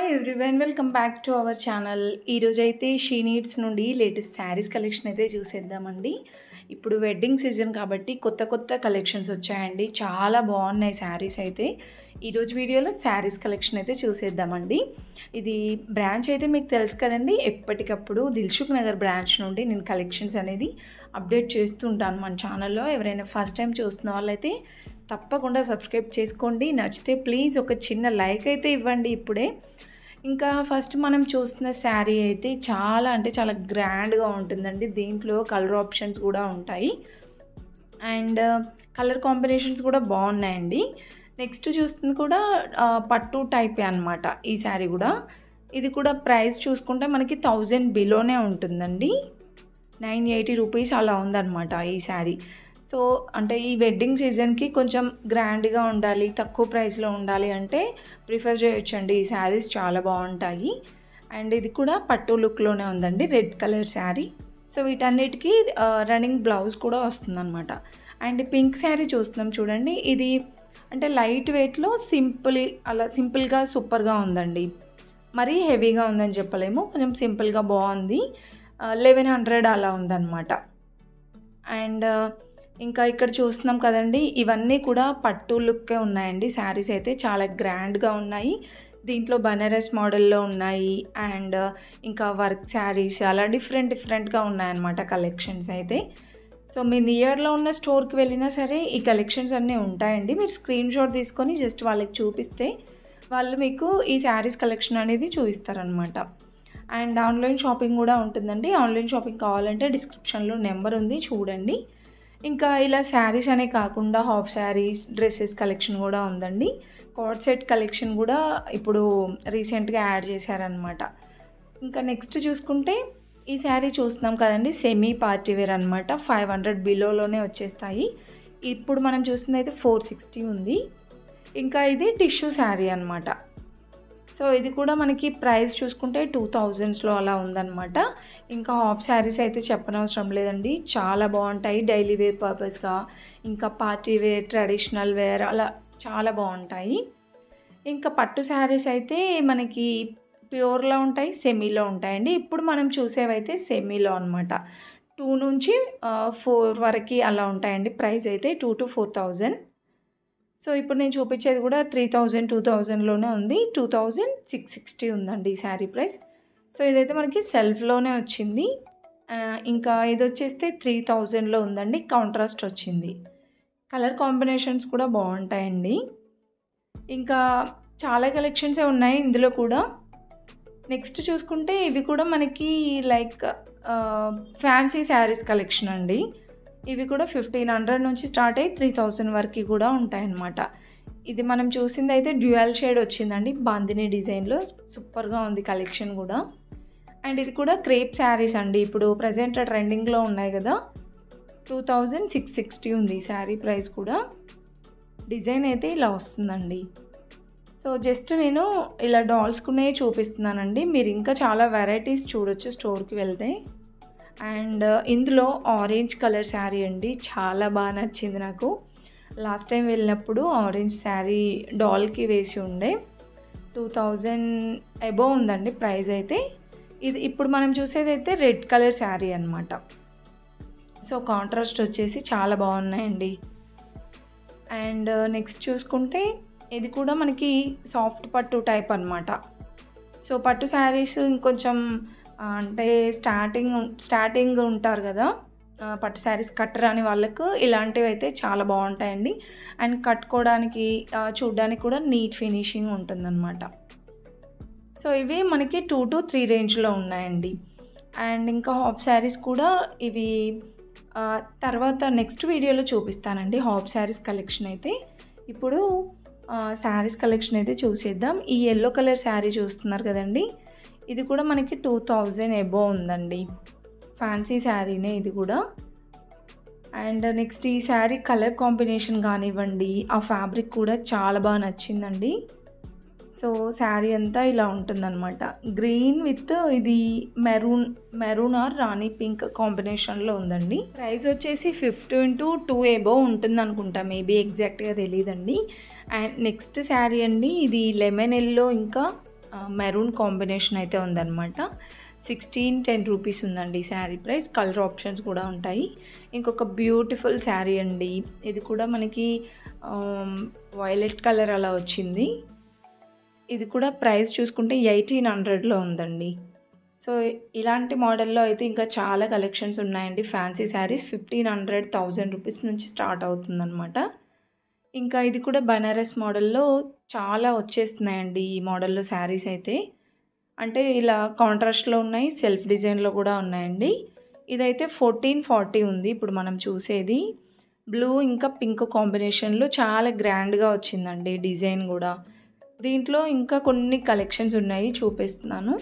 Hi everyone, welcome back to our channel. ఈరోజైతే she needs నుండి latest saris collection అయితే చూసేద్దామండి. ఇప్పుడు వెడ్డింగ్ సీజన్ కాబట్టి కొత్త కొత్త కలెక్షన్స్ వచ్చాయండి. చాలా బాగున్నాయి శారీస్ అయితే. ఈరోజు వీడియోలో శారీస్ కలెక్షన్ అయితే చూసేద్దామండి. ఇది బ్రాంచ్ అయితే మీకు తెలుసు కదండి, ఎప్పటికప్పుడు దిల్సుఖ్ నగర్ బ్రాంచ్ నుండి నేను కలెక్షన్స్ అనేది అప్డేట్ చేస్తూ ఉంటాను మన ఛానల్లో. ఎవరైనా ఫస్ట్ టైం చూస్తున్న వాళ్ళైతే తప్పకుండా సబ్స్క్రైబ్ చేసుకోండి. నచ్చితే ప్లీజ్ ఒక చిన్న లైక్ అయితే ఇవ్వండి ఇప్పుడే. ఇంకా ఫస్ట్ మనం చూస్తున్న శారీ అయితే చాలా అంటే చాలా గ్రాండ్గా ఉంటుందండి. దీంట్లో కలర్ ఆప్షన్స్ కూడా ఉంటాయి అండ్ కలర్ కాంబినేషన్స్ కూడా బాగున్నాయండి. నెక్స్ట్ చూస్తుంది కూడా పట్టు టైపే అనమాట ఈ శారీ కూడా. ఇది కూడా ప్రైస్ చూసుకుంటే మనకి 1000 బిలోనే ఉంటుందండి. 980 రూపీస్ అలా ఉందన్నమాట ఈ శారీ. సో అంటే ఈ వెడ్డింగ్ సీజన్కి కొంచెం గ్రాండ్గా ఉండాలి, తక్కువ ప్రైస్లో ఉండాలి అంటే ప్రిఫర్ చేయొచ్చండి. ఈ శారీస్ చాలా బాగుంటాయి. అండ్ ఇది కూడా పట్టు లుక్లోనే ఉందండి, రెడ్ కలర్ శారీ. సో వీటన్నిటికీ రన్నింగ్ బ్లౌజ్ కూడా వస్తుందన్నమాట. అండ్ పింక్ శారీ చూస్తున్నాం చూడండి. ఇది అంటే లైట్ వెయిట్లో సింపుల్గా సూపర్గా ఉందండి. మరీ హెవీగా ఉందని చెప్పలేము, కొంచెం సింపుల్గా బాగుంది. 1100 అలా ఉందన్నమాట. అండ్ ఇంకా ఇక్కడ చూస్తున్నాం కదండి, ఇవన్నీ కూడా పట్టు లుక్కే ఉన్నాయండి. శారీస్ అయితే చాలా గ్రాండ్గా ఉన్నాయి. దీంట్లో బనారస్ మోడల్లో ఉన్నాయి అండ్ ఇంకా వర్క్ శారీస్ అలా డిఫరెంట్గా ఉన్నాయన్నమాట కలెక్షన్స్ అయితే. సో మీ నియర్లో ఉన్న స్టోర్కి వెళ్ళినా సరే ఈ కలెక్షన్స్ అన్నీ ఉంటాయండి. మీరు స్క్రీన్ షాట్ తీసుకొని జస్ట్ వాళ్ళకి చూపిస్తే వాళ్ళు మీకు ఈ శారీస్ కలెక్షన్ అనేది చూపిస్తారనమాట. అండ్ ఆన్లైన్ షాపింగ్ కూడా ఉంటుందండి. ఆన్లైన్ షాపింగ్ కావాలంటే డిస్క్రిప్షన్లో నెంబర్ ఉంది, చూడండి. ఇంకా ఇలా శారీస్ అనే కాకుండా హాఫ్ శారీస్, డ్రెస్సెస్ కలెక్షన్ కూడా ఉందండి. కోట్ సెట్ కలెక్షన్ కూడా ఇప్పుడు రీసెంట్గా యాడ్ చేశారనమాట. ఇంకా నెక్స్ట్ చూసుకుంటే ఈ శారీ చూస్తున్నాం కదండి, సెమీ పార్టీ వేర్ అనమాట. 500 బిలోలోనే వచ్చేస్తాయి. ఇప్పుడు మనం చూస్తుంది అయితే 460 ఉంది. ఇంకా ఇది టిష్యూ శారీ అనమాట. సో ఇది కూడా మనకి ప్రైస్ చూసుకుంటే 2000స్లో అలా ఉందన్నమాట. ఇంకా హాఫ్ శారీస్ అయితే చెప్పనవసరం లేదండి, చాలా బాగుంటాయి డైలీ వేర్ పర్పస్గా. ఇంకా పార్టీ వేర్, ట్రెడిషనల్ వేర్ అలా చాలా బాగుంటాయి. ఇంకా పట్టు శారీస్ అయితే మనకి ప్యూర్లో ఉంటాయి, సెమీలో ఉంటాయండి. ఇప్పుడు మనం చూసేవైతే సెమీలో అనమాట. 2 నుంచి 4 వరకు అలా ఉంటాయండి. ప్రైస్ అయితే 2 to 4000. సో ఇప్పుడు నేను చూపించేది కూడా 3000, 2000లోనే ఉంది. 2660 ఉందండి ఈ శారీ ప్రైస్. సో ఇదైతే మనకి సెల్ఫ్లోనే వచ్చింది. ఇంకా ఇది వచ్చేస్తే 3000లో ఉందండి, కాంట్రాస్ట్ వచ్చింది. కలర్ కాంబినేషన్స్ కూడా బాగుంటాయండి. ఇంకా చాలా కలెక్షన్సే ఉన్నాయి ఇందులో కూడా. నెక్స్ట్ చూసుకుంటే ఇవి కూడా మనకి లైక్ ఫ్యాన్సీ శారీస్ కలెక్షన్ అండి. ఇవి కూడా 1500 నుంచి స్టార్ట్ అయ్యి 3000 వరకు కూడా ఉంటాయన్నమాట. ఇది మనం చూసింది అయితే డ్యూయల్ షేడ్ వచ్చిందండి, బాందిని డిజైన్లో. సూపర్గా ఉంది కలెక్షన్ కూడా. అండ్ ఇది కూడా క్రేప్ శారీస్ అండి, ఇప్పుడు ప్రజెంట్ ట్రెండింగ్లో ఉన్నాయి కదా. 2660 ఉంది ఈ శారీ ప్రైస్ కూడా. డిజైన్ అయితే ఇలా వస్తుందండి. సో జస్ట్ నేను ఇలా డాల్స్కునే చూపిస్తున్నానండి, మీరు ఇంకా చాలా వెరైటీస్ చూడొచ్చు స్టోర్కి వెళ్తే. అండ్ ఇందులో ఆరెంజ్ కలర్ శారీ అండి, చాలా బాగా నచ్చింది నాకు. లాస్ట్ టైం వెళ్ళినప్పుడు ఆరెంజ్ శారీ డాల్కి వేసి ఉండే. 2000 అబోవ్ ఉందండి ప్రైస్ అయితే. ఇది ఇప్పుడు మనం చూసేది అయితే రెడ్ కలర్ శారీ అనమాట. సో కాంట్రాస్ట్ వచ్చేసి చాలా బాగున్నాయండి. అండ్ నెక్స్ట్ చూసుకుంటే ఇది కూడా మనకి సాఫ్ట్ పట్టు టైప్ అనమాట. సో పట్టు శారీస్ ఇంకొంచెం అంటే స్టార్టింగ్ ఉంటారు కదా పట్టు శారీస్ కట్టరాని వాళ్ళకు ఇలాంటివి అయితే చాలా బాగుంటాయండి. అండ్ కట్టుకోవడానికి చూడడానికి కూడా నీట్ ఫినిషింగ్ ఉంటుందన్నమాట. సో ఇవి మనకి 2 to 3 రేంజ్లో ఉన్నాయండి. అండ్ ఇంకా హాఫ్ శారీస్ కూడా ఇవి తర్వాత నెక్స్ట్ వీడియోలో చూపిస్తానండి హాఫ్ శారీస్ కలెక్షన్ అయితే. ఇప్పుడు శారీస్ కలెక్షన్ అయితే చూసేద్దాం. ఈ ఎల్లో కలర్ శారీ చూస్తున్నారు కదండి, ఇది కూడా మనకి 2000 అబోవ్ ఉందండి. ఫ్యాన్సీ శారీనే ఇది కూడా. అండ్ నెక్స్ట్ ఈ శారీ కలర్ కాంబినేషన్ కానివ్వండి, ఆ ఫ్యాబ్రిక్ కూడా చాలా బాగా నచ్చిందండి. సో శారీ అంతా ఇలా ఉంటుందన్నమాట. గ్రీన్ విత్ ఇది మెరూన్ ఆర్ రాణి పింక్ కాంబినేషన్లో ఉందండి. ప్రైస్ వచ్చేసి 50 into 2 అబోవ్ ఉంటుంది అనుకుంటా, మేబీ ఎగ్జాక్ట్గా తెలియదండి. అండ్ నెక్స్ట్ శారీ అండి, ఇది లెమన్ ఎల్లో ఇంకా మెరూన్ కాంబినేషన్ అయితే ఉందన్నమాట. 1610 రూపీస్ ఉందండి శారీ ప్రైస్. కలర్ ఆప్షన్స్ కూడా ఉంటాయి. ఇంకొక బ్యూటిఫుల్ శారీ అండి. ఇది కూడా మనకి వైలెట్ కలర్ అలా వచ్చింది. ఇది కూడా ప్రైస్ చూసుకుంటే 1800లో ఉందండి. సో ఇలాంటి మోడల్లో అయితే ఇంకా చాలా కలెక్షన్స్ ఉన్నాయండి. ఫ్యాన్సీ శారీస్ 1500, 1000 రూపీస్ నుంచి స్టార్ట్ అవుతుందన్నమాట. ఇంకా ఇది కూడా బనారస్ మోడల్లో చాలా వచ్చేస్తున్నాయండి ఈ మోడల్లో శారీస్ అయితే. అంటే ఇలా కాంట్రాస్ట్లో ఉన్నాయి, సెల్ఫ్ డిజైన్లో కూడా ఉన్నాయండి. ఇదైతే 1440 ఉంది ఇప్పుడు మనం చూసేది. బ్లూ ఇంకా పింక్ కాంబినేషన్లో చాలా గ్రాండ్గా వచ్చిందండి డిజైన్ కూడా. దీంట్లో ఇంకా కొన్ని కలెక్షన్స్ ఉన్నాయి, చూపిస్తున్నాను.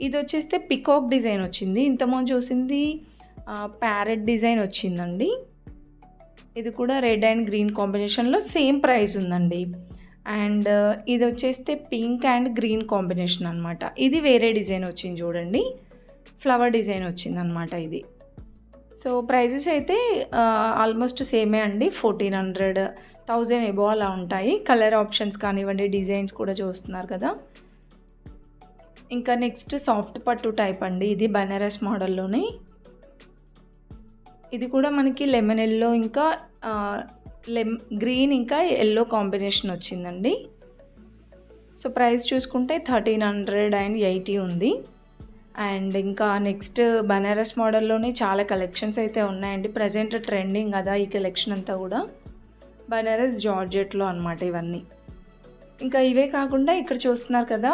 ఇది వచ్చేస్తే పికాక్ డిజైన్ వచ్చింది. ఇంతకుముందు చూసింది ప్యారెట్ డిజైన్ వచ్చిందండి. ఇది కూడా రెడ్ అండ్ గ్రీన్ కాంబినేషన్లో సేమ్ ప్రైస్ ఉందండి. అండ్ ఇది వచ్చేస్తే పింక్ అండ్ గ్రీన్ కాంబినేషన్ అనమాట. ఇది వేరే డిజైన్ వచ్చింది చూడండి, ఫ్లవర్ డిజైన్ వచ్చిందనమాట ఇది. సో ప్రైజెస్ అయితే ఆల్మోస్ట్ సేమే అండి. 1400, 1000 ఎబో అలా ఉంటాయి. కలర్ ఆప్షన్స్ కానివ్వండి, డిజైన్స్ కూడా చూస్తున్నారు కదా. ఇంకా నెక్స్ట్ సాఫ్ట్ పట్టు టైప్ అండి. ఇది బనారస్ మోడల్లోనే. ఇది కూడా మనకి లెమన్ ఎల్లో ఇంకా గ్రీన్ ఇంకా ఎల్లో కాంబినేషన్ వచ్చిందండి. సో ప్రైస్ చూసుకుంటే 1380 ఉంది. అండ్ ఇంకా నెక్స్ట్ బనారస్ మోడల్లోనే చాలా కలెక్షన్స్ అయితే ఉన్నాయండి. ప్రజెంట్ ట్రెండింగ్ కదా ఈ కలెక్షన్ అంతా కూడా. బనారస్ జార్జెట్లో అనమాట ఇవన్నీ. ఇంకా ఇవే కాకుండా ఇక్కడ చూస్తున్నారు కదా,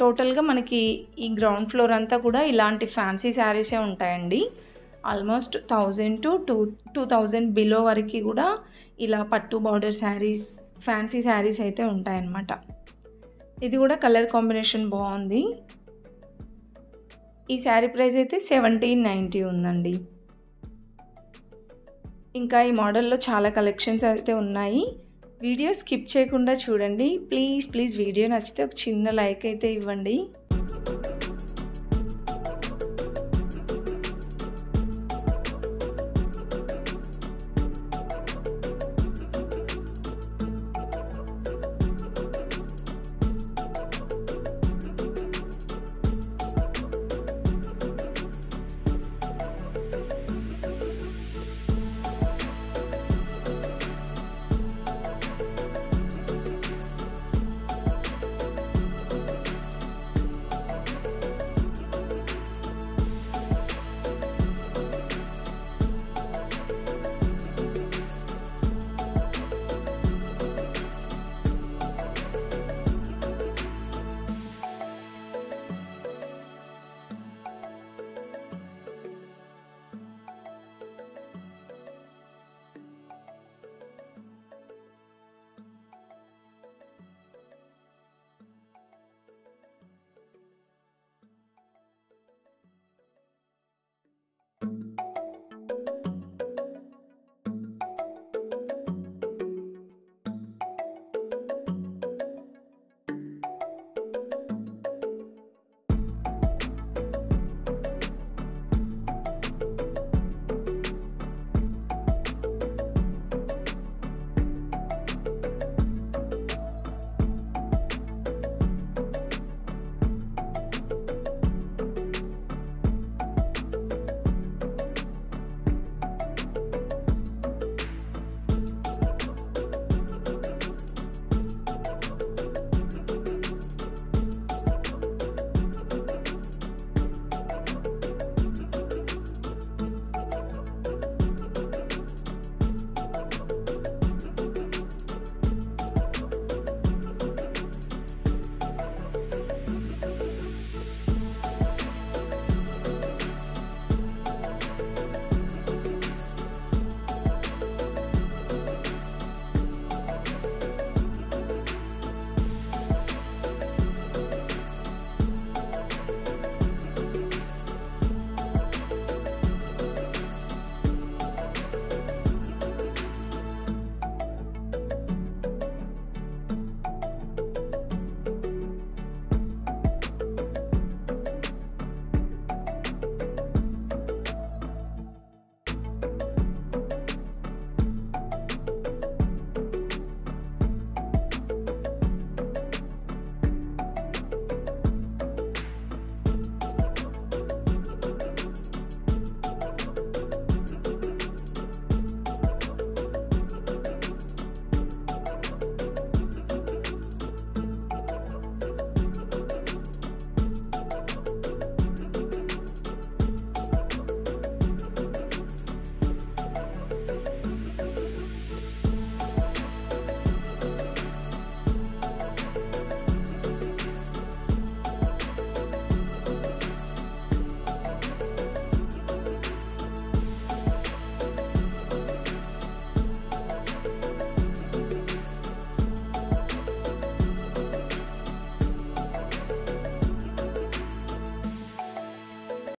టోటల్గా మనకి ఈ గ్రౌండ్ ఫ్లోర్ అంతా కూడా ఇలాంటి ఫ్యాన్సీ శారీసే ఉంటాయండి. ఆల్మోస్ట్ 1000 to 2000 బిలో వరకు కూడా ఇలా పట్టు బార్డర్ శారీస్, ఫ్యాన్సీ శారీస్ అయితే ఉంటాయన్నమాట. ఇది కూడా కలర్ కాంబినేషన్ బాగుంది. ఈ శారీ ప్రైస్ అయితే 1790 ఉందండి. ఇంకా ఈ మోడల్లో చాలా కలెక్షన్స్ అయితే ఉన్నాయి. వీడియో స్కిప్ చేయకుండా చూడండి ప్లీజ్. వీడియో నచ్చితే ఒక చిన్న లైక్ అయితే ఇవ్వండి.